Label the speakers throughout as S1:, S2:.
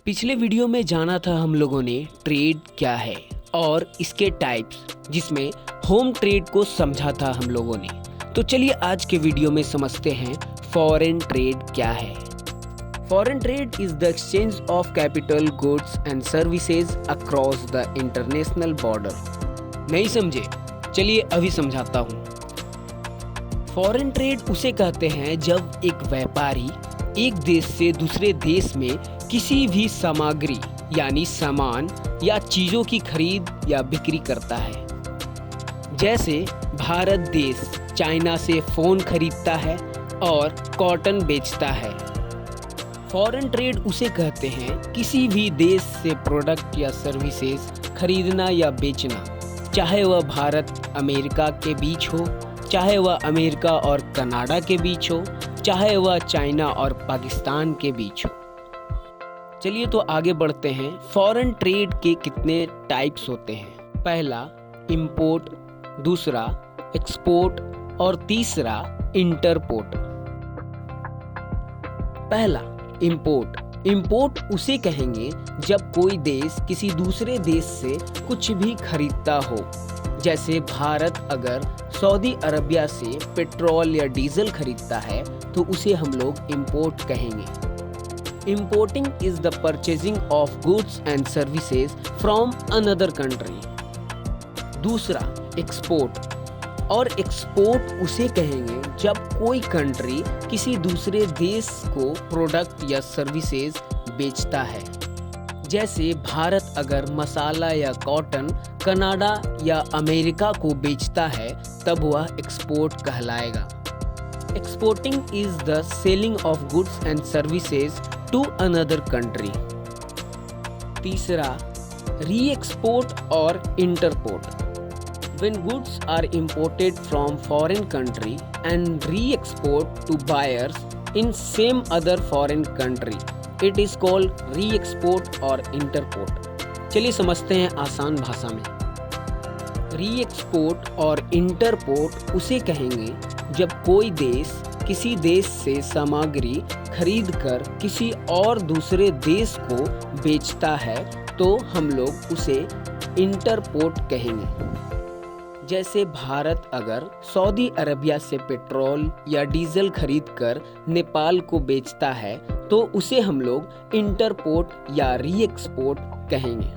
S1: पिछले वीडियो में जाना था हम लोगों ने ट्रेड क्या है और इसके टाइप्स, जिसमें होम ट्रेड को समझा था हम लोगों ने। तो चलिए आज के वीडियो में समझते हैं फॉरेन ट्रेड क्या है। Foreign trade is the exchange of capital, goods and services across the international border. नहीं समझे? चलिए अभी समझाता हूँ। फॉरेन ट्रेड उसे कहते हैं जब एक व्यापारी एक देश से दूसरे देश में किसी भी सामग्री यानी सामान या चीजों की खरीद या बिक्री करता है। जैसे भारत देश चाइना से फोन खरीदता है और कॉटन बेचता है। फॉरेन ट्रेड उसे कहते हैं किसी भी देश से प्रोडक्ट या सर्विसेज खरीदना या बेचना, चाहे वह भारत अमेरिका के बीच हो, चाहे वह अमेरिका और कनाडा के बीच हो, चाहे वह चाइना और पाकिस्तान के बीच हो। चलिए तो आगे बढ़ते हैं। फॉरेन ट्रेड के कितने टाइप्स होते हैं? पहला इंपोर्ट, दूसरा एक्सपोर्ट और तीसरा इंटरपोर्ट। पहला इंपोर्ट। इंपोर्ट उसे कहेंगे जब कोई देश किसी दूसरे देश से कुछ भी खरीदता हो। जैसे भारत अगर सऊदी अरबिया से पेट्रोल या डीजल खरीदता है तो उसे हम लोग इंपोर्ट कहेंगे। Importing is the purchasing of goods and services from another country. दूसरा एक्सपोर्ट। और एक्सपोर्ट उसे कहेंगे जब कोई कंट्री किसी दूसरे देश को प्रोडक्ट या सर्विसेज बेचता है। जैसे भारत अगर मसाला या कॉटन कनाडा या अमेरिका को बेचता है तब वह एक्सपोर्ट कहलाएगा। Exporting is the selling of goods and services to another country. तीसरा री एक्सपोर्ट और interport. When goods are imported from foreign country and re-export to buyers in same other foreign country, it is called re-export और interport। चलिए समझते हैं आसान भाषा में। री-एक्सपोर्ट और इंटरपोर्ट उसे कहेंगे जब कोई देश किसी देश से सामग्री खरीद कर किसी और दूसरे देश को बेचता है तो हम लोग उसे इंटरपोर्ट कहेंगे। जैसे भारत अगर सऊदी अरबिया से पेट्रोल या डीजल खरीद कर नेपाल को बेचता है तो उसे हम लोग इंटरपोर्ट या री एक्सपोर्ट कहेंगे।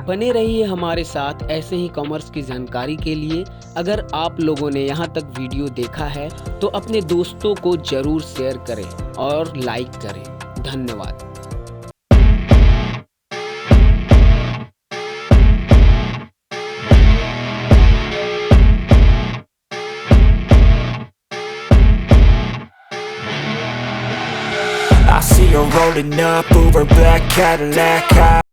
S1: बने रहिए हमारे साथ ऐसे ही कॉमर्स की जानकारी के लिए। अगर आप लोगों ने यहाँ तक वीडियो देखा है तो अपने दोस्तों को जरूर शेयर करें और लाइक करें। धन्यवाद।
S2: I see her rolling up, Uber black Cadillac.